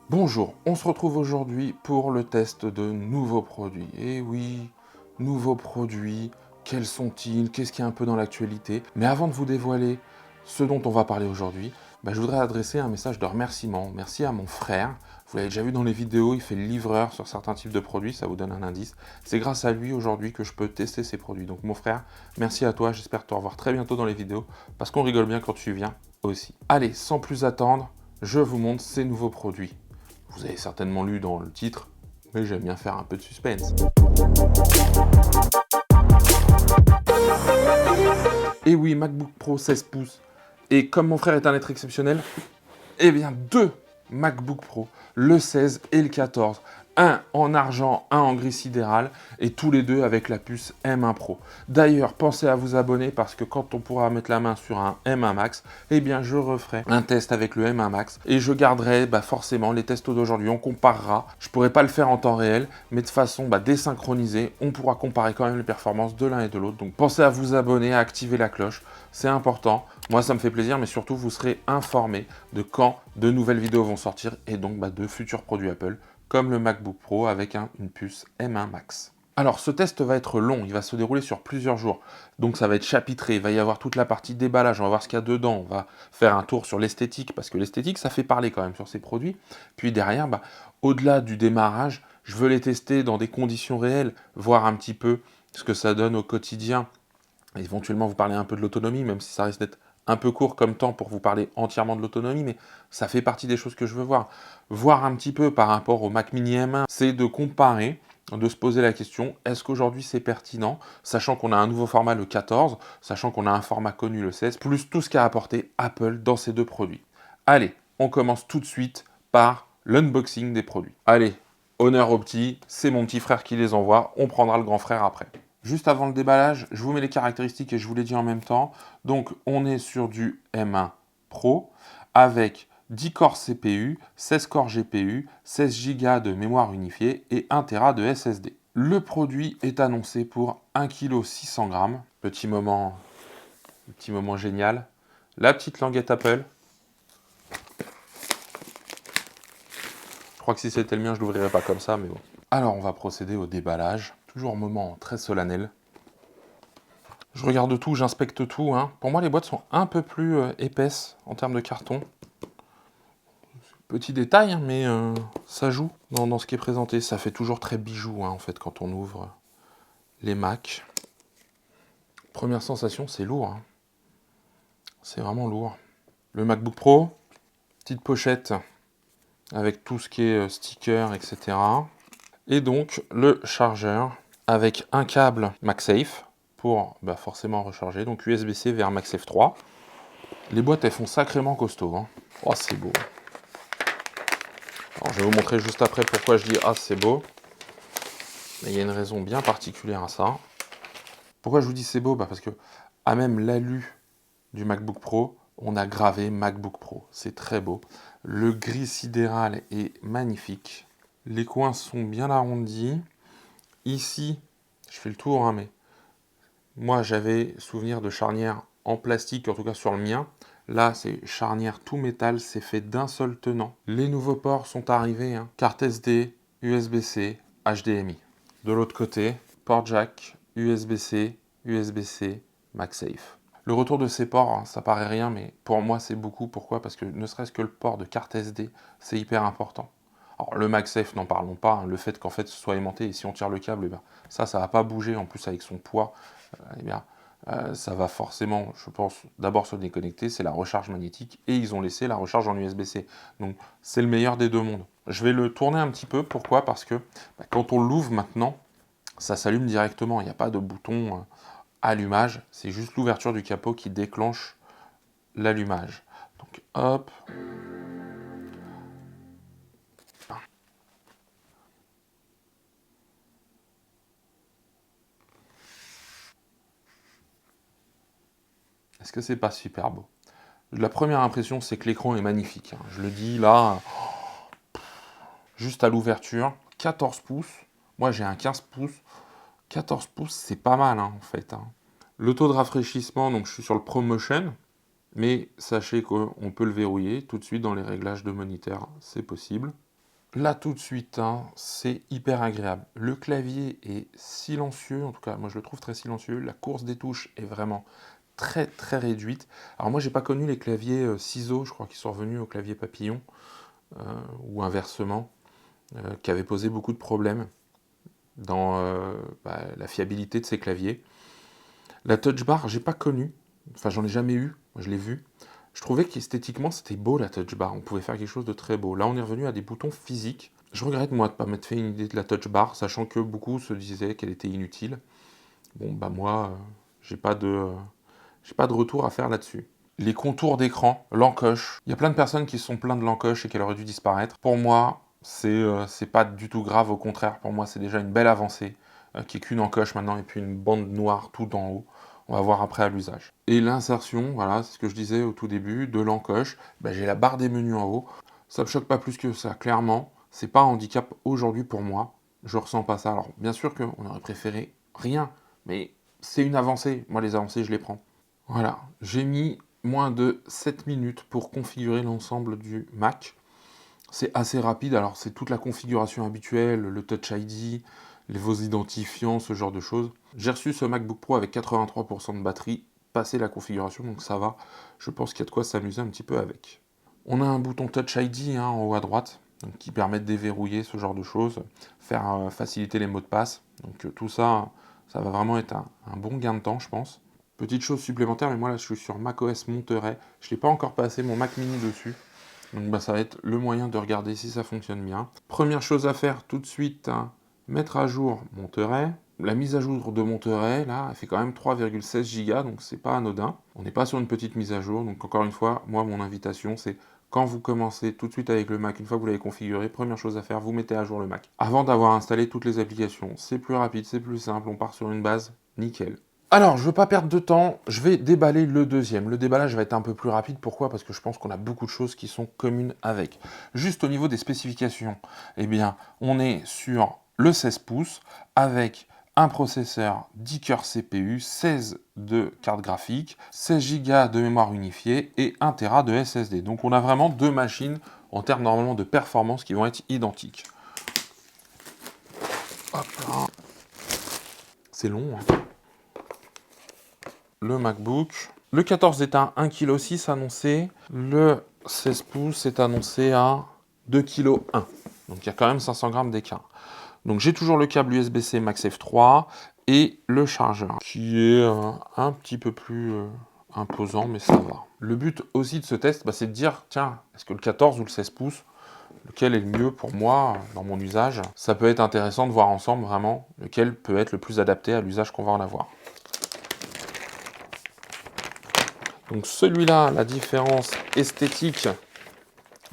Bonjour, on se retrouve aujourd'hui pour le test de nouveaux produits. Et oui, nouveaux produits, quels sont-ils? Qu'est-ce qui est un peu dans l'actualité? Mais avant de vous dévoiler ce dont on va parler aujourd'hui, je voudrais adresser un message de remerciement. Merci à mon frère. Vous l'avez déjà vu dans les vidéos, il fait le livreur sur certains types de produits, ça vous donne un indice. C'est grâce à lui aujourd'hui que je peux tester ces produits. Donc mon frère, merci à toi, j'espère te revoir très bientôt dans les vidéos, parce qu'on rigole bien quand tu viens aussi. Allez, sans plus attendre, je vous montre ces nouveaux produits. Vous avez certainement lu dans le titre, mais j'aime bien faire un peu de suspense. Et oui, MacBook Pro 16 pouces. Et comme mon frère est un être exceptionnel, eh bien deux MacBook Pro, le 16 et le 14. Un en argent, un en gris sidéral, et tous les deux avec la puce M1 Pro. D'ailleurs, pensez à vous abonner parce que quand on pourra mettre la main sur un M1 Max, eh bien je referai un test avec le M1 Max et je garderai forcément les tests d'aujourd'hui. On comparera. Je pourrai pas le faire en temps réel, mais de façon désynchronisée, on pourra comparer quand même les performances de l'un et de l'autre. Donc pensez à vous abonner, à activer la cloche, c'est important. Moi, ça me fait plaisir, mais surtout, vous serez informés de quand de nouvelles vidéos vont sortir et donc de futurs produits Apple, comme le MacBook Pro avec une puce M1 Max. Alors, ce test va être long, il va se dérouler sur plusieurs jours. Donc, ça va être chapitré, il va y avoir toute la partie déballage, on va voir ce qu'il y a dedans, on va faire un tour sur l'esthétique, parce que l'esthétique, ça fait parler quand même sur ces produits. Puis derrière, au-delà du démarrage, je veux les tester dans des conditions réelles, voir un petit peu ce que ça donne au quotidien, éventuellement vous parler un peu de l'autonomie, même si ça risque d'être un peu court comme temps pour vous parler entièrement de l'autonomie, mais ça fait partie des choses que je veux voir. Voir un petit peu par rapport au Mac Mini M1, c'est de comparer, de se poser la question, est-ce qu'aujourd'hui c'est pertinent, sachant qu'on a un nouveau format le 14, sachant qu'on a un format connu le 16, plus tout ce qu'a apporté Apple dans ces deux produits. Allez, on commence tout de suite par l'unboxing des produits. Allez, honneur au petit, c'est mon petit frère qui les envoie, on prendra le grand frère après. Juste avant le déballage, je vous mets les caractéristiques et je vous les dis en même temps. Donc, on est sur du M1 Pro avec 10 corps CPU, 16 corps GPU, 16 Go de mémoire unifiée et 1 Tera de SSD. Le produit est annoncé pour 1,6 kg. Petit moment génial. La petite languette Apple. Je crois que si c'était le mien, je ne l'ouvrirais pas comme ça, mais bon. Alors, on va procéder au déballage. Toujours un moment très solennel. Je regarde tout, j'inspecte tout. Pour moi, les boîtes sont un peu plus épaisses en termes de carton. Petit détail, mais ça joue dans ce qui est présenté. Ça fait toujours très bijou, en fait, quand on ouvre les Mac. Première sensation, c'est lourd. C'est vraiment lourd. Le MacBook Pro, petite pochette avec tout ce qui est sticker, etc. Et donc, le chargeur avec un câble MagSafe pour forcément recharger. Donc, USB-C vers MagSafe 3. Les boîtes, elles font sacrément costaud. Oh, c'est beau. Alors, je vais vous montrer juste après pourquoi je dis « Ah, c'est beau ». Mais il y a une raison bien particulière à ça. Pourquoi je vous dis c'est beau? Parce que à même l'alu du MacBook Pro, on a gravé MacBook Pro. C'est très beau. Le gris sidéral est magnifique. Les coins sont bien arrondis. Ici, je fais le tour, mais moi, j'avais souvenir de charnière en plastique, en tout cas sur le mien. Là, c'est charnière tout métal, c'est fait d'un seul tenant. Les nouveaux ports sont arrivés, carte SD, USB-C, HDMI. De l'autre côté, port jack, USB-C, USB-C, MagSafe. Le retour de ces ports, ça paraît rien, mais pour moi, c'est beaucoup. Pourquoi? Parce que ne serait-ce que le port de carte SD, c'est hyper important. Alors, le MagSafe, n'en parlons pas. Le fait qu'en fait, ce soit aimanté, et si on tire le câble, ça va pas bouger. En plus, avec son poids, ça va forcément, je pense, d'abord se déconnecter, c'est la recharge magnétique, et ils ont laissé la recharge en USB-C. Donc, c'est le meilleur des deux mondes. Je vais le tourner un petit peu, pourquoi? Parce que quand on l'ouvre maintenant, ça s'allume directement, il n'y a pas de bouton allumage, c'est juste l'ouverture du capot qui déclenche l'allumage. Donc, hop. Est-ce que c'est pas super beau? La première impression, c'est que l'écran est magnifique. Je le dis là, juste à l'ouverture, 14 pouces. Moi, j'ai un 15 pouces. 14 pouces, c'est pas mal, en fait. Le taux de rafraîchissement, donc je suis sur le ProMotion, mais sachez qu'on peut le verrouiller tout de suite dans les réglages de moniteur, c'est possible. Là, tout de suite, hein, c'est hyper agréable. Le clavier est silencieux, en tout cas, moi je le trouve très silencieux. La course des touches est vraiment très très réduite. Alors moi, j'ai pas connu les claviers ciseaux, je crois qu'ils sont revenus au clavier papillon, euh, ou inversement, qui avaient posé beaucoup de problèmes dans la fiabilité de ces claviers. La touch bar, j'ai pas connu, enfin j'en ai jamais eu, moi, je l'ai vu. Je trouvais qu'esthétiquement c'était beau la touch bar, on pouvait faire quelque chose de très beau. Là on est revenu à des boutons physiques. Je regrette moi de ne pas m'être fait une idée de la touch bar, sachant que beaucoup se disaient qu'elle était inutile. Bon bah moi, j'ai pas de retour à faire là-dessus. Les contours d'écran, l'encoche. Il y a plein de personnes qui se sont plaintes de l'encoche et qu'elle aurait dû disparaître. Pour moi, c'est pas du tout grave, au contraire, pour moi c'est déjà une belle avancée, qui est qu'une encoche maintenant et puis une bande noire tout en haut. On va voir après à l'usage. Et l'insertion, voilà, c'est ce que je disais au tout début, de l'encoche. Ben, j'ai la barre des menus en haut. Ça me choque pas plus que ça, clairement. C'est pas un handicap aujourd'hui pour moi. Je ressens pas ça. Alors, bien sûr qu'on aurait préféré rien, mais c'est une avancée. Moi, les avancées, je les prends. Voilà, j'ai mis moins de 7 minutes pour configurer l'ensemble du Mac. C'est assez rapide, alors c'est toute la configuration habituelle, le Touch ID, vos identifiants, ce genre de choses. J'ai reçu ce MacBook Pro avec 83% de batterie, passé la configuration, donc ça va. Je pense qu'il y a de quoi s'amuser un petit peu avec. On a un bouton Touch ID hein, en haut à droite, donc, qui permet de déverrouiller ce genre de choses, faire faciliter les mots de passe. Donc tout ça, ça va vraiment être un bon gain de temps, je pense. Petite chose supplémentaire, mais moi là je suis sur macOS Monterey, je ne l'ai pas encore passé mon Mac mini dessus. Donc bah, ça va être le moyen de regarder si ça fonctionne bien. Première chose à faire tout de suite, hein, mettre à jour Monterey. La mise à jour de Monterey, là, elle fait quand même 3,16 Go, donc c'est pas anodin. On n'est pas sur une petite mise à jour, donc encore une fois, moi mon invitation c'est quand vous commencez tout de suite avec le Mac, une fois que vous l'avez configuré, première chose à faire, vous mettez à jour le Mac. Avant d'avoir installé toutes les applications, c'est plus rapide, c'est plus simple, on part sur une base nickel. Alors, je ne veux pas perdre de temps, je vais déballer le deuxième. Le déballage va être un peu plus rapide, pourquoi? Parce que je pense qu'on a beaucoup de choses qui sont communes avec. Juste au niveau des spécifications, eh bien, on est sur le 16 pouces avec un processeur 10 cœurs CPU, 16 de carte graphique, 16 Go de mémoire unifiée et 1 Tera de SSD. Donc on a vraiment deux machines en termes normalement de performance qui vont être identiques. Hop là. C'est long, hein. Le MacBook. Le 14 est à 1,6 kg annoncé. Le 16 pouces est annoncé à 2,1 kg. Donc il y a quand même 500 grammes d'écart. Donc j'ai toujours le câble USB-C MagSafe 3 et le chargeur qui est un petit peu plus imposant, mais ça va. Le but aussi de ce test, c'est de dire, tiens, est-ce que le 14 ou le 16 pouces, lequel est le mieux pour moi dans mon usage? Ça peut être intéressant de voir ensemble vraiment lequel peut être le plus adapté à l'usage qu'on va en avoir. Donc celui-là, la différence esthétique,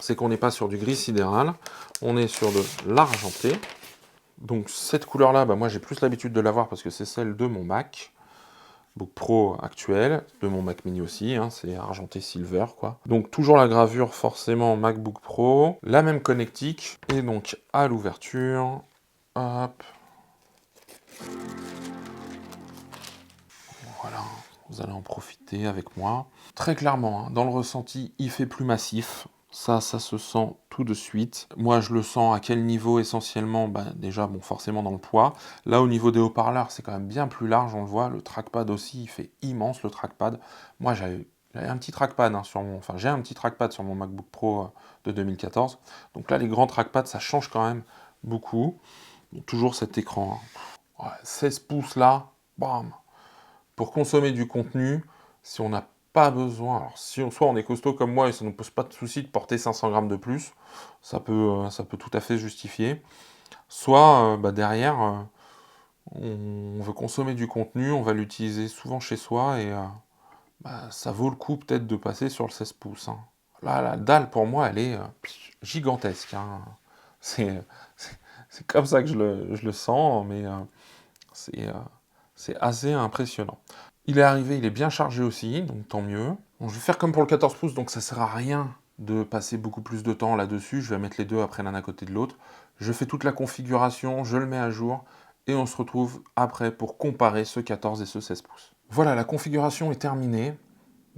c'est qu'on n'est pas sur du gris sidéral, on est sur de l'argenté. Donc cette couleur-là, moi j'ai plus l'habitude de l'avoir parce que c'est celle de mon MacBook Pro actuel, de mon Mac mini aussi, hein, c'est argenté silver quoi. Donc toujours la gravure forcément MacBook Pro, la même connectique, et donc à l'ouverture, hop, voilà, vous allez en profiter avec moi. Très clairement, hein, dans le ressenti, il fait plus massif. Ça se sent tout de suite. Moi, je le sens à quel niveau essentiellement? Déjà, forcément dans le poids. Là, au niveau des haut-parleurs, c'est quand même bien plus large, on le voit. Le trackpad aussi, il fait immense, le trackpad. Moi, j'avais un petit trackpad j'ai un petit trackpad sur mon MacBook Pro de 2014. Donc là, les grands trackpads, ça change quand même beaucoup. Toujours cet écran, hein. Ouais, 16 pouces là, bam. Pour consommer du contenu, si on n'a pas besoin, alors soit on est costaud comme moi et ça ne nous pose pas de souci de porter 500 grammes de plus, ça peut tout à fait justifier. Soit derrière, on veut consommer du contenu, on va l'utiliser souvent chez soi et ça vaut le coup peut-être de passer sur le 16 pouces. Hein. Là, la dalle pour moi, elle est gigantesque. Hein. C'est comme ça que je le sens, mais c'est assez impressionnant. Il est arrivé, il est bien chargé aussi, donc tant mieux. Bon, je vais faire comme pour le 14 pouces, donc ça sert à rien de passer beaucoup plus de temps là-dessus. Je vais mettre les deux après l'un à côté de l'autre. Je fais toute la configuration, je le mets à jour, et on se retrouve après pour comparer ce 14 et ce 16 pouces. Voilà, la configuration est terminée.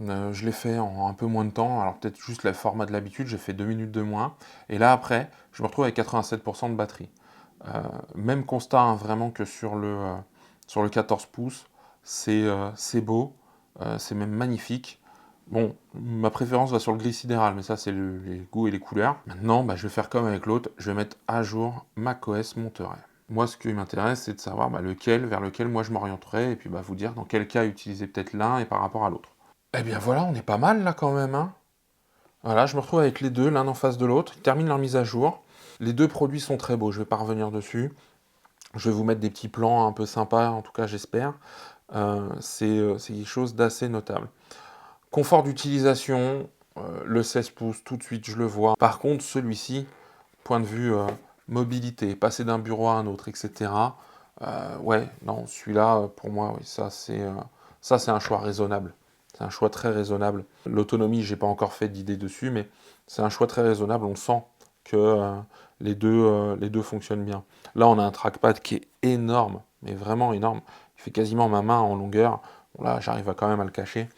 Je l'ai fait en un peu moins de temps, alors peut-être juste le format de l'habitude, j'ai fait 2 minutes de moins. Et là après, je me retrouve avec 87% de batterie. Même constat hein, vraiment que sur le 14 pouces, c'est beau, c'est même magnifique. Bon, ma préférence va sur le gris sidéral, mais ça c'est les goûts et les couleurs. Maintenant, bah, je vais faire comme avec l'autre, je vais mettre à jour macOS Monterey. Moi, ce qui m'intéresse, c'est de savoir bah, vers lequel moi je m'orienterai, et puis bah, vous dire dans quel cas utiliser peut-être l'un et par rapport à l'autre. Eh bien voilà, on est pas mal là quand même, hein. Voilà, je me retrouve avec les deux, l'un en face de l'autre. Ils terminent leur mise à jour. Les deux produits sont très beaux, je vais pas revenir dessus. Je vais vous mettre des petits plans un peu sympas, en tout cas j'espère. C'est quelque chose d'assez notable. Confort d'utilisation, le 16 pouces, tout de suite je le vois. Par contre, celui-ci, point de vue mobilité, passer d'un bureau à un autre, etc. Ouais, non, celui-là, pour moi, oui, ça c'est un choix raisonnable. C'est un choix très raisonnable. L'autonomie, j'ai pas encore fait d'idée dessus, mais c'est un choix très raisonnable. On sent que les deux fonctionnent bien. Là, on a un trackpad qui est énorme, mais vraiment énorme. Il fait quasiment ma main en longueur. Bon, là, j'arrive quand même à le cacher.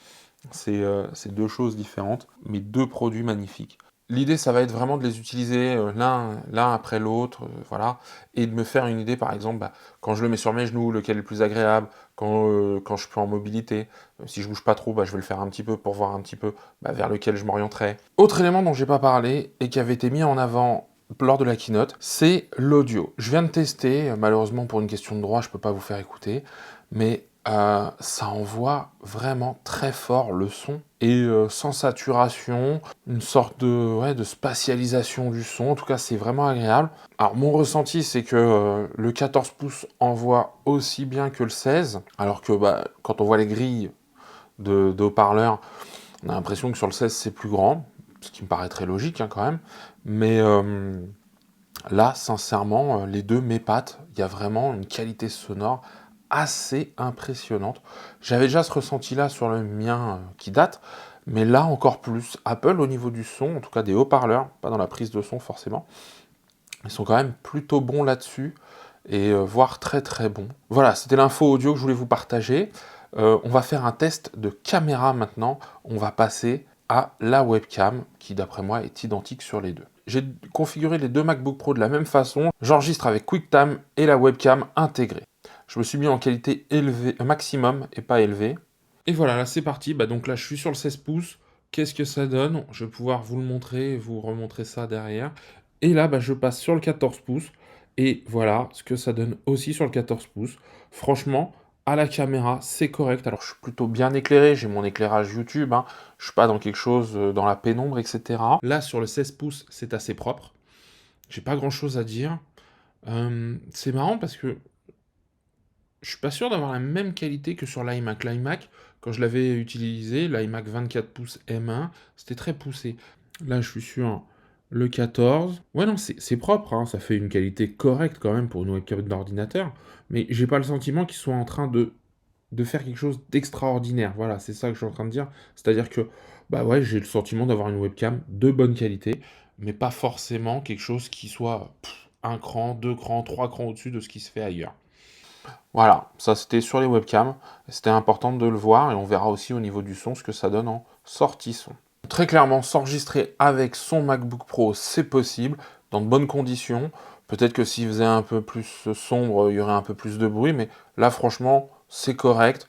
C'est deux choses différentes, mais deux produits magnifiques. L'idée, ça va être vraiment de les utiliser l'un après l'autre, voilà, et de me faire une idée, par exemple, bah, quand je le mets sur mes genoux, lequel est le plus agréable, quand je suis en mobilité, si je bouge pas trop, bah, je vais le faire un petit peu pour voir un petit peu bah, vers lequel je m'orienterai. Autre élément dont j'ai pas parlé et qui avait été mis en avant lors de la keynote, c'est l'audio. Je viens de tester, malheureusement pour une question de droit, je peux pas vous faire écouter, mais ça envoie vraiment très fort le son et sans saturation, une sorte de, ouais, de spatialisation du son. En tout cas, c'est vraiment agréable. Alors, mon ressenti, c'est que le 14 pouces envoie aussi bien que le 16, alors que bah, quand on voit les grilles de haut-parleurs, on a l'impression que sur le 16, c'est plus grand, ce qui me paraît très logique hein, quand même. Mais là, sincèrement, les deux m'épatent. Il y a vraiment une qualité sonore assez impressionnante. J'avais déjà ce ressenti-là sur le mien qui date, mais là encore plus. Apple, au niveau du son, en tout cas des haut-parleurs, pas dans la prise de son forcément, ils sont quand même plutôt bons là-dessus, et voire très très bons. Voilà, c'était l'info audio que je voulais vous partager. On va faire un test de caméra maintenant. On va passer à la webcam, qui d'après moi est identique sur les deux. J'ai configuré les deux MacBook Pro de la même façon. J'enregistre avec QuickTime et la webcam intégrée. Je me suis mis en qualité élevée, maximum et pas élevée. Et voilà, là c'est parti. Bah, donc là je suis sur le 16 pouces. Qu'est-ce que ça donne? Je vais pouvoir vous le montrer et vous remontrer ça derrière. Et là, bah, je passe sur le 14 pouces. Et voilà ce que ça donne aussi sur le 14 pouces. Franchement, à la caméra, c'est correct. Alors, je suis plutôt bien éclairé. J'ai mon éclairage YouTube. Hein. Je suis pas dans quelque chose dans la pénombre, etc. Là, sur le 16 pouces, c'est assez propre. J'ai pas grand-chose à dire. C'est marrant parce que je suis pas sûr d'avoir la même qualité que sur l'iMac. L'iMac, quand je l'avais utilisé, l'iMac 24 pouces M1, c'était très poussé. Là, je suis sur le 14. Ouais, non, c'est propre, hein, ça fait une qualité correcte quand même pour une webcam d'ordinateur, mais j'ai pas le sentiment qu'ils soient en train de faire quelque chose d'extraordinaire. Voilà, c'est ça que je suis en train de dire. C'est-à-dire que, bah ouais, j'ai le sentiment d'avoir une webcam de bonne qualité, mais pas forcément quelque chose qui soit un cran, deux crans, trois crans au-dessus de ce qui se fait ailleurs. Voilà, ça c'était sur les webcams, c'était important de le voir et on verra aussi au niveau du son ce que ça donne en sortie son. Très clairement, s'enregistrer avec son MacBook Pro, c'est possible, dans de bonnes conditions. Peut-être que s'il faisait un peu plus sombre, il y aurait un peu plus de bruit, mais là franchement, c'est correct.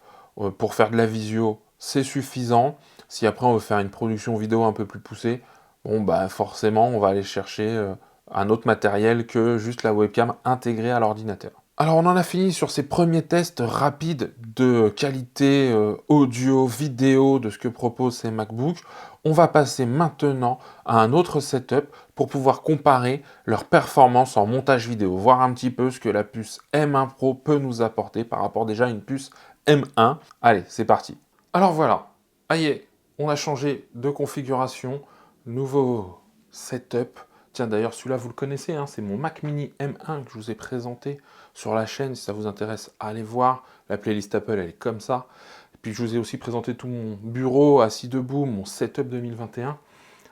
Pour faire de la visio, c'est suffisant. Si après on veut faire une production vidéo un peu plus poussée, bon bah forcément on va aller chercher un autre matériel que juste la webcam intégrée à l'ordinateur. Alors on en a fini sur ces premiers tests rapides de qualité audio, vidéo de ce que proposent ces MacBooks. On va passer maintenant à un autre setup pour pouvoir comparer leur performance en montage vidéo, voir un petit peu ce que la puce M1 Pro peut nous apporter par rapport déjà à une puce M1. Allez, c'est parti. Alors voilà, est, on a changé de configuration, nouveau setup. Tiens, d'ailleurs, celui-là, vous le connaissez, hein, c'est mon Mac Mini M1 que je vous ai présenté sur la chaîne. Si ça vous intéresse, allez voir. La playlist Apple, elle est comme ça. Et puis, je vous ai aussi présenté tout mon bureau assis debout, mon setup 2021,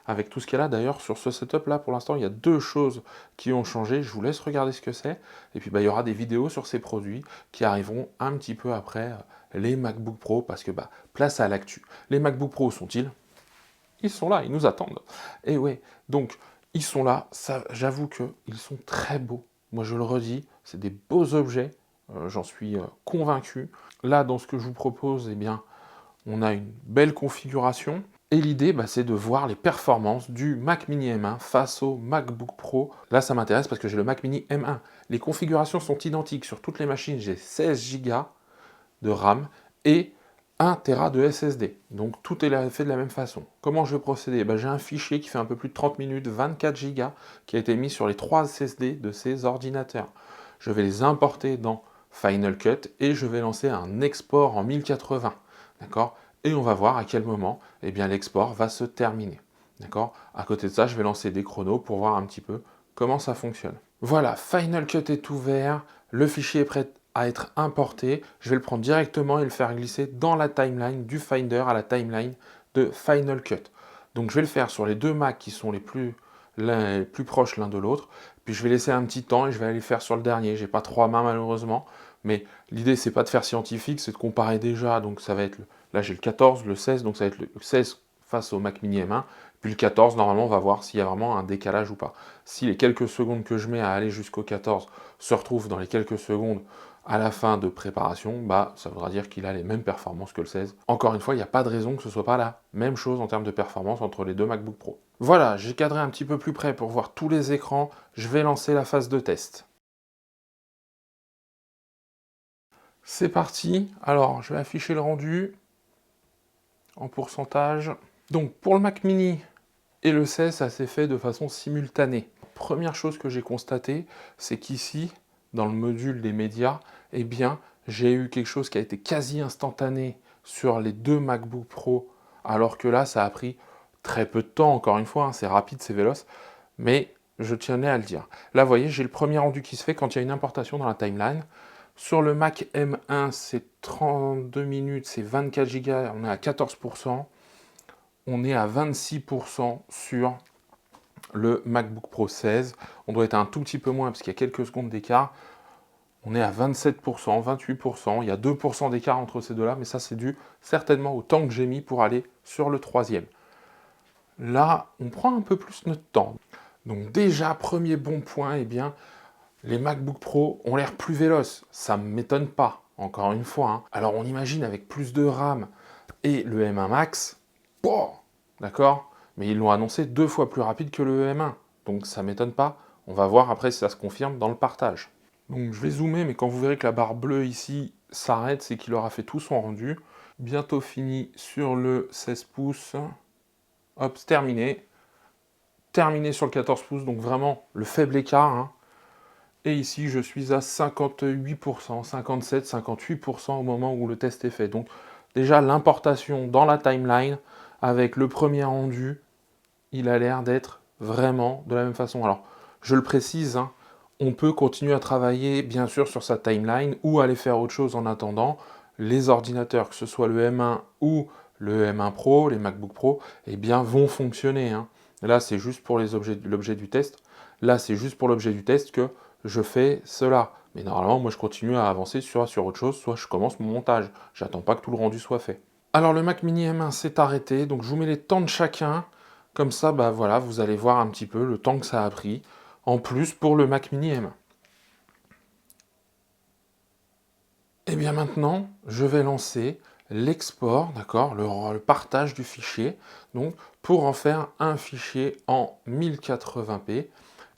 avec tout ce qu'il y a là. D'ailleurs, sur ce setup-là, pour l'instant, il y a deux choses qui ont changé. Je vous laisse regarder ce que c'est. Et puis, bah, il y aura des vidéos sur ces produits qui arriveront un petit peu après les MacBook Pro, parce que place à l'actu. Les MacBook Pro sont-ils? Ils sont là, ils nous attendent. Et ouais, donc ils sont là, j'avoue qu'ils sont très beaux. Moi je le redis, c'est des beaux objets, j'en suis convaincu. Là, dans ce que je vous propose, eh bien, on a une belle configuration. Et l'idée, c'est de voir les performances du Mac Mini M1 face au MacBook Pro. Là, ça m'intéresse parce que j'ai le Mac Mini M1. Les configurations sont identiques sur toutes les machines. J'ai 16 Go de RAM et 1 Tera de SSD. Donc tout est fait de la même façon. Comment je vais procéder? J'ai un fichier qui fait un peu plus de 30 minutes, 24 Go, qui a été mis sur les 3 SSD de ces ordinateurs. Je vais les importer dans Final Cut et je vais lancer un export en 1080. D'accord? Et on va voir à quel moment l'export va se terminer. D'accord? À côté de ça, je vais lancer des chronos pour voir un petit peu comment ça fonctionne. Voilà, Final Cut est ouvert, le fichier est prêt à être importé. Je vais le prendre directement et le faire glisser dans la timeline du Finder à la timeline de Final Cut. Donc je vais le faire sur les deux Macs qui sont les plus proches l'un de l'autre. Puis je vais laisser un petit temps et je vais aller faire sur le dernier. J'ai pas 3 mains malheureusement, mais l'idée c'est pas de faire scientifique, c'est de comparer déjà. Donc ça va être, là j'ai le 14, le 16, donc ça va être le 16 face au Mac Mini M1. Puis le 14, normalement, on va voir s'il y a vraiment un décalage ou pas. Si les quelques secondes que je mets à aller jusqu'au 14 se retrouvent dans les quelques secondes à la fin de préparation, ça voudra dire qu'il a les mêmes performances que le 16. Encore une fois, il n'y a pas de raison que ce ne soit pas la même chose en termes de performance entre les deux MacBook Pro. Voilà, j'ai cadré un petit peu plus près pour voir tous les écrans. Je vais lancer la phase de test. C'est parti. Alors, je vais afficher le rendu en pourcentage. Donc, pour le Mac Mini et le 16, ça s'est fait de façon simultanée. Première chose que j'ai constatée, c'est qu'ici, dans le module des médias, j'ai eu quelque chose qui a été quasi instantané sur les deux MacBook Pro, alors que là, ça a pris très peu de temps, encore une fois, c'est rapide, c'est véloce, mais je tenais à le dire. Là, vous voyez, j'ai le premier rendu qui se fait quand il y a une importation dans la timeline. Sur le Mac M1, c'est 32 minutes, c'est 24 Go, on est à 14%. On est à 26% sur le MacBook Pro 16. On doit être un tout petit peu moins parce qu'il y a quelques secondes d'écart. On est à 27%, 28%. Il y a 2% d'écart entre ces deux-là, mais ça, c'est dû certainement au temps que j'ai mis pour aller sur le troisième. Là, on prend un peu plus notre temps. Donc déjà, premier bon point, les MacBook Pro ont l'air plus véloces. Ça ne m'étonne pas, encore une fois. Alors, on imagine avec plus de RAM et le M1 Max, d'accord? Mais ils l'ont annoncé 2 fois plus rapide que le M1. Donc ça ne m'étonne pas. On va voir après si ça se confirme dans le partage. Donc je vais zoomer, mais quand vous verrez que la barre bleue ici s'arrête, c'est qu'il aura fait tout son rendu. Bientôt fini sur le 16 pouces. Hop, c'est terminé. Terminé sur le 14 pouces, donc vraiment le faible écart. Et ici, je suis à 58%, 57, 58% au moment où le test est fait. Donc déjà, l'importation dans la timeline avec le premier rendu, il a l'air d'être vraiment de la même façon. Alors, je le précise, on peut continuer à travailler, bien sûr, sur sa timeline ou aller faire autre chose en attendant. Les ordinateurs, que ce soit le M1 ou le M1 Pro, les MacBook Pro, vont fonctionner. Là, c'est juste pour l'objet du test. Là, c'est juste pour l'objet du test que je fais cela. Mais normalement, moi, je continue à avancer sur autre chose, soit je commence mon montage. J'attends pas que tout le rendu soit fait. Alors, le Mac Mini M1 s'est arrêté, donc je vous mets les temps de chacun. Comme ça, voilà, vous allez voir un petit peu le temps que ça a pris. En plus, pour le Mac Mini M1. Et bien maintenant, je vais lancer l'export, d'accord, le partage du fichier, donc pour en faire un fichier en 1080p.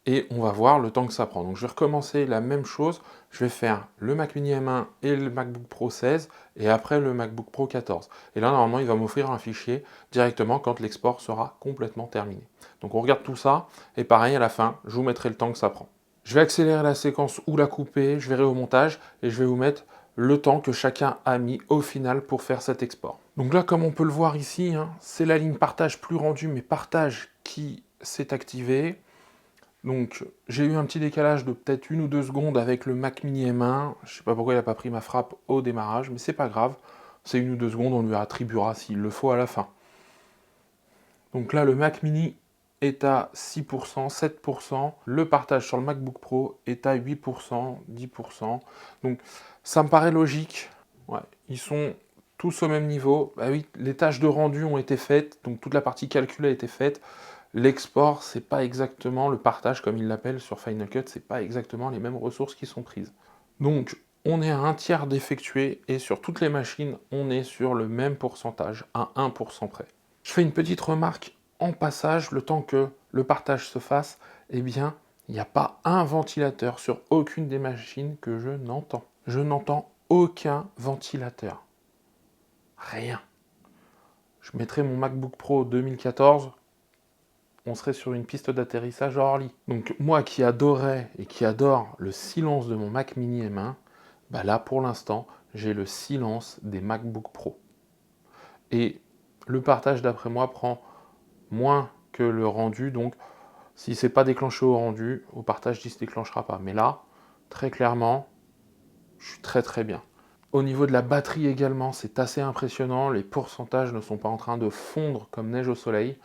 Et on va voir le temps que ça prend. Donc je vais recommencer la même chose. Je vais faire le Mac Mini M1 et le MacBook Pro 16 et après le MacBook Pro 14. Et là, normalement, il va m'offrir un fichier directement quand l'export sera complètement terminé. Donc on regarde tout ça et pareil, à la fin, je vous mettrai le temps que ça prend. Je vais accélérer la séquence ou la couper, je verrai au montage et je vais vous mettre le temps que chacun a mis au final pour faire cet export. Donc là, comme on peut le voir ici, c'est la ligne partage plus rendue, mais partage qui s'est activée. Donc j'ai eu un petit décalage de peut-être 1 ou 2 secondes avec le Mac Mini M1. Je ne sais pas pourquoi il n'a pas pris ma frappe au démarrage, mais c'est pas grave. C'est 1 ou 2 secondes, on lui attribuera s'il le faut à la fin. Donc là, le Mac Mini est à 6%, 7%. Le partage sur le MacBook Pro est à 8%, 10%. Donc ça me paraît logique Ouais, ils sont tous au même niveau. Bah oui, les tâches de rendu ont été faites, donc toute la partie calcul a été faite. L'export, c'est pas exactement le partage comme ils l'appellent sur Final Cut, c'est pas exactement les mêmes ressources qui sont prises. Donc on est à un tiers d'effectué et sur toutes les machines, on est sur le même pourcentage, à 1% près. Je fais une petite remarque en passage, le temps que le partage se fasse, eh bien, il n'y a pas un ventilateur sur aucune des machines que je n'entends. Je n'entends aucun ventilateur. Rien. Je mettrai mon MacBook Pro 2014, on serait sur une piste d'atterrissage à Orly. Donc moi qui adorais et qui adore le silence de mon Mac Mini M1, bah là pour l'instant, j'ai le silence des MacBook Pro. Et le partage d'après moi prend moins que le rendu, donc si c'est pas déclenché au rendu, au partage il ne se déclenchera pas. Mais là, très clairement, je suis très très bien. Au niveau de la batterie également, c'est assez impressionnant. Les pourcentages ne sont pas en train de fondre comme neige au soleil.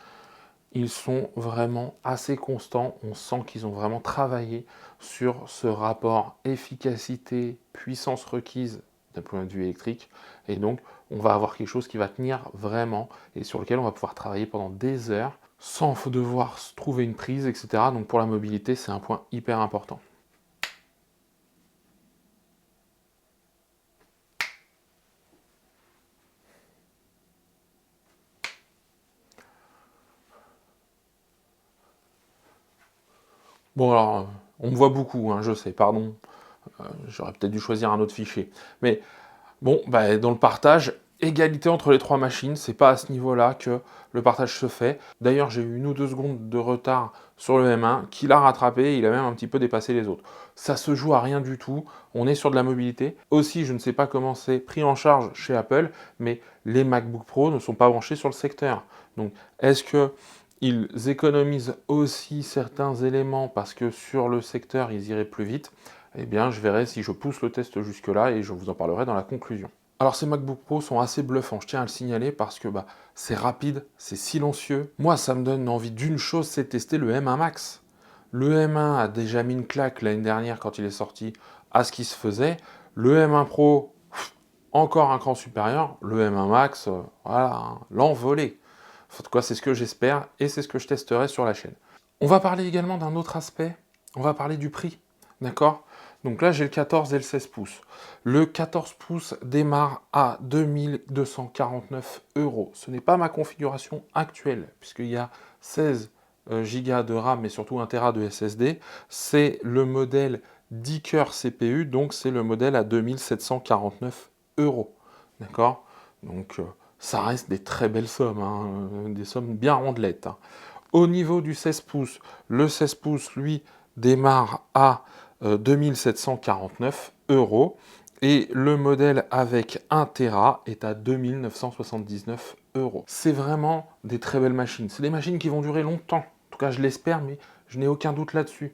Ils sont vraiment assez constants. On sent qu'ils ont vraiment travaillé sur ce rapport efficacité, puissance requise d'un point de vue électrique. Et donc, on va avoir quelque chose qui va tenir vraiment et sur lequel on va pouvoir travailler pendant des heures sans devoir trouver une prise, etc. Donc pour la mobilité, c'est un point hyper important. Bon alors, on me voit beaucoup, hein, je sais, pardon. J'aurais peut-être dû choisir un autre fichier. Mais bon, bah, dans le partage, égalité entre les trois machines, c'est pas à ce niveau-là que le partage se fait. D'ailleurs, j'ai eu 1 ou 2 secondes de retard sur le M1, qui l'a rattrapé, il a même un petit peu dépassé les autres. Ça se joue à rien du tout, on est sur de la mobilité. Aussi, je ne sais pas comment c'est pris en charge chez Apple, mais les MacBook Pro ne sont pas branchés sur le secteur. Donc, est-ce que ils économisent aussi certains éléments parce que sur le secteur, ils iraient plus vite? Eh bien, je verrai si je pousse le test jusque-là et je vous en parlerai dans la conclusion. Alors ces MacBook Pro sont assez bluffants, je tiens à le signaler parce que c'est rapide, c'est silencieux. Moi, ça me donne envie d'une chose, c'est de tester le M1 Max. Le M1 a déjà mis une claque l'année dernière quand il est sorti à ce qui se faisait. Le M1 Pro, encore un cran supérieur. Le M1 Max, voilà, hein, l'envolée. En tout cas, c'est ce que j'espère et c'est ce que je testerai sur la chaîne. On va parler également d'un autre aspect, on va parler du prix, d'accord? Donc là, j'ai le 14 et le 16 pouces. Le 14 pouces démarre à 2249 €. Ce n'est pas ma configuration actuelle, puisqu'il y a 16 Go de RAM, mais surtout 1 Tera de SSD. C'est le modèle 10 cœurs CPU, donc c'est le modèle à 2749 €. D'accord? Donc ça reste des très belles sommes, hein, des sommes bien rondelettes, hein. Au niveau du 16 pouces, le 16 pouces, lui, démarre à 2749 € et le modèle avec 1 Tera est à 2979 €. C'est vraiment des très belles machines. C'est des machines qui vont durer longtemps. En tout cas, je l'espère, mais je n'ai aucun doute là-dessus.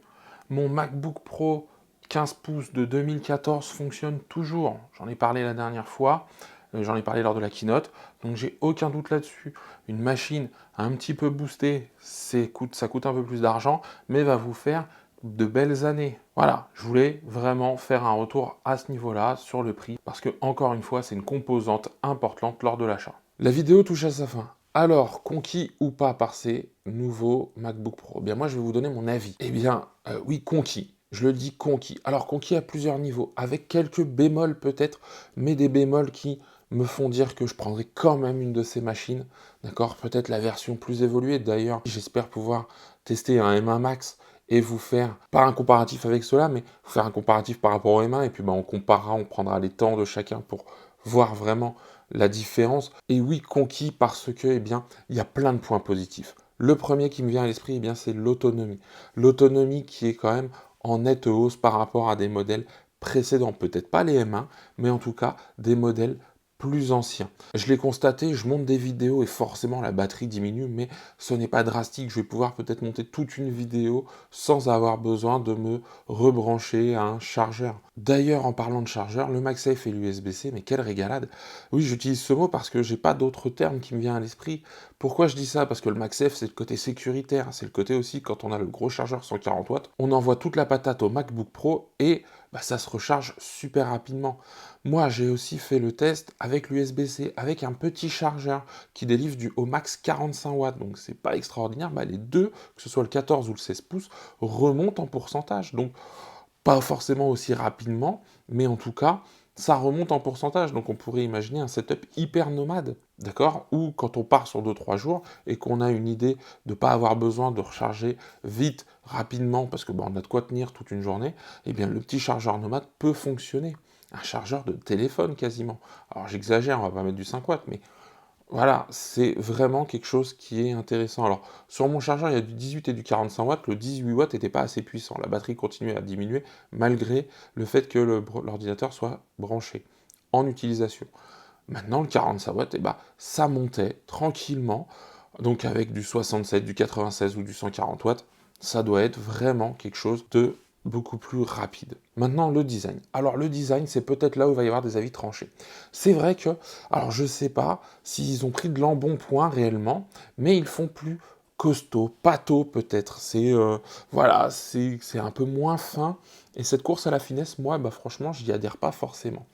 Mon MacBook Pro 15 pouces de 2014 fonctionne toujours. J'en ai parlé la dernière fois. J'en ai parlé lors de la keynote, donc j'ai aucun doute là-dessus. Une machine un petit peu boostée, ça coûte un peu plus d'argent, mais va vous faire de belles années. Voilà, je voulais vraiment faire un retour à ce niveau-là sur le prix, parce que encore une fois, c'est une composante importante lors de l'achat. La vidéo touche à sa fin. Alors, conquis ou pas par ces nouveaux MacBook Pro? Eh bien, moi, je vais vous donner mon avis. Eh bien, oui, conquis. Je le dis conquis. Alors, conquis à plusieurs niveaux, avec quelques bémols peut-être, mais des bémols qui me font dire que je prendrai quand même une de ces machines, d'accord? Peut-être la version plus évoluée. D'ailleurs, j'espère pouvoir tester un M1 Max et vous faire, pas un comparatif avec cela, mais vous faire un comparatif par rapport au M1, et puis on comparera, on prendra les temps de chacun pour voir vraiment la différence. Et oui, conquis parce que, eh bien, il y a plein de points positifs. Le premier qui me vient à l'esprit, eh bien, c'est l'autonomie. L'autonomie qui est quand même en nette hausse par rapport à des modèles précédents. Peut-être pas les M1, mais en tout cas des modèles plus ancien. Je l'ai constaté, je monte des vidéos et forcément la batterie diminue, mais ce n'est pas drastique. Je vais pouvoir peut-être monter toute une vidéo sans avoir besoin de me rebrancher à un chargeur. D'ailleurs, en parlant de chargeur, le MagSafe et l'USB-C, mais quelle régalade! Oui, j'utilise ce mot parce que j'ai pas d'autre terme qui me vient à l'esprit. Pourquoi je dis ça? Parce que le MagSafe, c'est le côté sécuritaire, c'est le côté aussi quand on a le gros chargeur 140 watts, on envoie toute la patate au MacBook Pro et ça se recharge super rapidement. Moi, j'ai aussi fait le test avec l'USB-C, avec un petit chargeur qui délivre du au max 45 watts, donc c'est pas extraordinaire. Les deux, que ce soit le 14 ou le 16 pouces, remontent en pourcentage. Donc pas forcément aussi rapidement, mais en tout cas, ça remonte en pourcentage. Donc on pourrait imaginer un setup hyper nomade, d'accord? Ou quand on part sur 2-3 jours et qu'on a une idée de ne pas avoir besoin de recharger vite, rapidement, parce que on a de quoi tenir toute une journée, eh bien le petit chargeur nomade peut fonctionner. Un chargeur de téléphone quasiment. Alors j'exagère, on va pas mettre du 5 watts, mais voilà, c'est vraiment quelque chose qui est intéressant. Alors, sur mon chargeur, il y a du 18 et du 45 watts. Le 18 watts n'était pas assez puissant. La batterie continuait à diminuer malgré le fait que l'ordinateur soit branché en utilisation. Maintenant, le 45 watts, ça montait tranquillement. Donc, avec du 67, du 96 ou du 140 watts, ça doit être vraiment quelque chose de beaucoup plus rapide. Maintenant, le design. Alors, le design, c'est peut-être là où il va y avoir des avis tranchés. C'est vrai que, alors je sais pas s'ils ont pris de l'embonpoint réellement, mais ils font plus costaud, pâteau peut-être. Voilà, c'est un peu moins fin. Et cette course à la finesse, moi, franchement, j'y adhère pas forcément.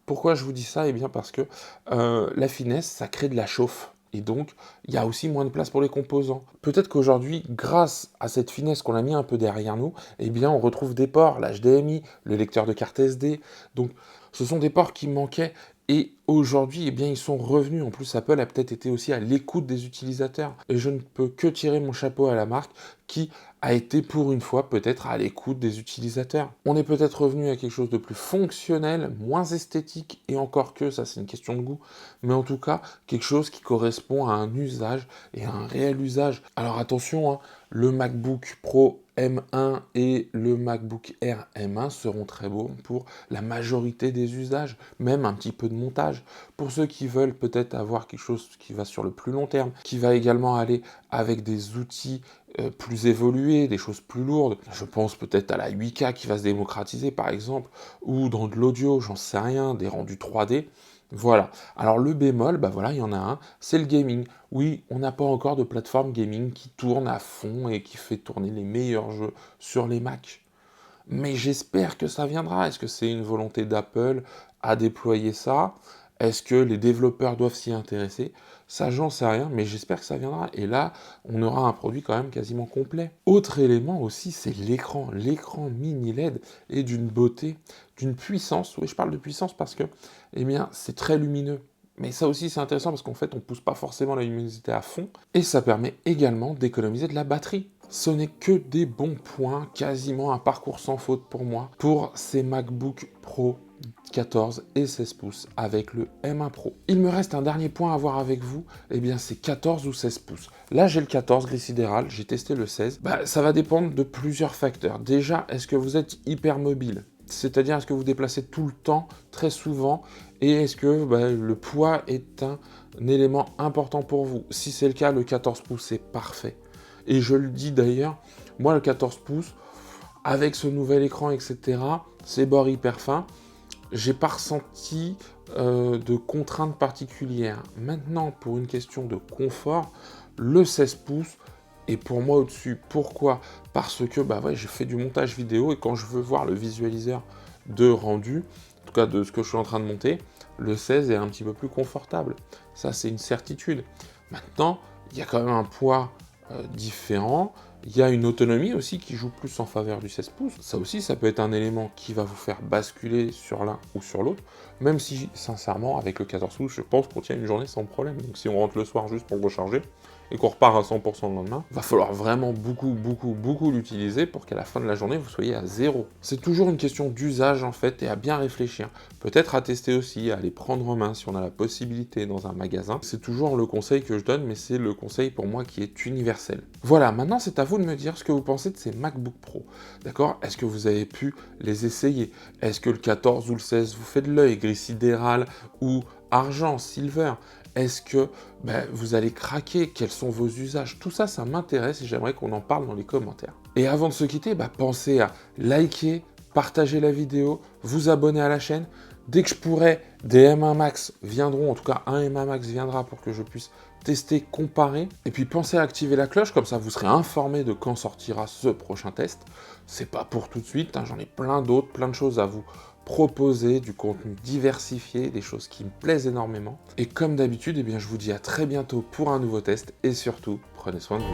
Pourquoi je vous dis ça? Eh bien parce que la finesse, ça crée de la chauffe. Et donc, il y a aussi moins de place pour les composants. Peut-être qu'aujourd'hui, grâce à cette finesse qu'on a mis un peu derrière nous, eh bien, on retrouve des ports, l'HDMI, le lecteur de carte SD. Donc, ce sont des ports qui manquaient. Et aujourd'hui, eh bien, ils sont revenus. En plus, Apple a peut-être été aussi à l'écoute des utilisateurs. Et je ne peux que tirer mon chapeau à la marque qui a été pour une fois peut-être à l'écoute des utilisateurs. On est peut-être revenu à quelque chose de plus fonctionnel, moins esthétique, et encore que, ça c'est une question de goût, mais en tout cas, quelque chose qui correspond à un usage et à un réel usage. Alors attention, hein, le MacBook Pro M1 et le MacBook Air M1 seront très bons pour la majorité des usages, même un petit peu de montage. Pour ceux qui veulent peut-être avoir quelque chose qui va sur le plus long terme, qui va également aller avec des outils plus évolués, des choses plus lourdes. Je pense peut-être à la 8K qui va se démocratiser par exemple, ou dans de l'audio, j'en sais rien, des rendus 3D. Voilà. Alors le bémol, voilà, il y en a un, c'est le gaming. Oui, on n'a pas encore de plateforme gaming qui tourne à fond et qui fait tourner les meilleurs jeux sur les Mac. Mais j'espère que ça viendra. Est-ce que c'est une volonté d'Apple à déployer ça? Est-ce que les développeurs doivent s'y intéresser? Ça, j'en sais rien, mais j'espère que ça viendra. Et là, on aura un produit quand même quasiment complet. Autre élément aussi, c'est l'écran. L'écran mini LED est d'une beauté, d'une puissance. Oui, je parle de puissance parce que, c'est très lumineux. Mais ça aussi, c'est intéressant parce qu'en fait, on ne pousse pas forcément la luminosité à fond. Et ça permet également d'économiser de la batterie. Ce n'est que des bons points, quasiment un parcours sans faute pour moi, pour ces MacBook Pro 14 et 16 pouces avec le M1 Pro. Il me reste un dernier point à voir avec vous, c'est 14 ou 16 pouces. Là, j'ai le 14 gris sidéral, j'ai testé le 16. Ça va dépendre de plusieurs facteurs. Déjà, est-ce que vous êtes hyper mobile? C'est-à-dire, est-ce que vous déplacez tout le temps, très souvent, et est-ce que le poids est un élément important pour vous? Si c'est le cas, le 14 pouces, c'est parfait. Et je le dis d'ailleurs, moi, le 14 pouces, avec ce nouvel écran, etc., ces bords hyper fins, j'ai pas ressenti de contraintes particulières. Maintenant, pour une question de confort, le 16 pouces est pour moi au-dessus. Pourquoi? Parce que j'ai fait du montage vidéo et quand je veux voir le visualiseur de rendu, en tout cas de ce que je suis en train de monter, le 16 est un petit peu plus confortable. Ça, c'est une certitude. Maintenant, il y a quand même un poids différent. Il y a une autonomie aussi qui joue plus en faveur du 16 pouces. Ça aussi, ça peut être un élément qui va vous faire basculer sur l'un ou sur l'autre, même si, sincèrement, avec le 14 pouces, je pense qu'on tient une journée sans problème. Donc si on rentre le soir juste pour recharger, et qu'on repart à 100% le lendemain, va falloir vraiment beaucoup l'utiliser pour qu'à la fin de la journée, vous soyez à 0. C'est toujours une question d'usage en fait et à bien réfléchir. Peut-être à tester aussi, à les prendre en main si on a la possibilité dans un magasin. C'est toujours le conseil que je donne, mais c'est le conseil pour moi qui est universel. Voilà, maintenant c'est à vous de me dire ce que vous pensez de ces MacBook Pro. D'accord? Est-ce que vous avez pu les essayer? Est-ce que le 14 ou le 16 vous fait de l'œil, gris sidéral ou argent, silver? Est-ce que vous allez craquer? Quels sont vos usages? Tout ça, ça m'intéresse et j'aimerais qu'on en parle dans les commentaires. Et avant de se quitter, pensez à liker, partager la vidéo, vous abonner à la chaîne. Dès que je pourrai, des M1 Max viendront, en tout cas un M1 Max viendra pour que je puisse tester, comparer. Et puis pensez à activer la cloche, comme ça vous serez informé de quand sortira ce prochain test. C'est pas pour tout de suite, hein, j'en ai plein d'autres, plein de choses à vous proposer, du contenu diversifié, des choses qui me plaisent énormément. Et comme d'habitude, je vous dis à très bientôt pour un nouveau test et surtout, prenez soin de vous.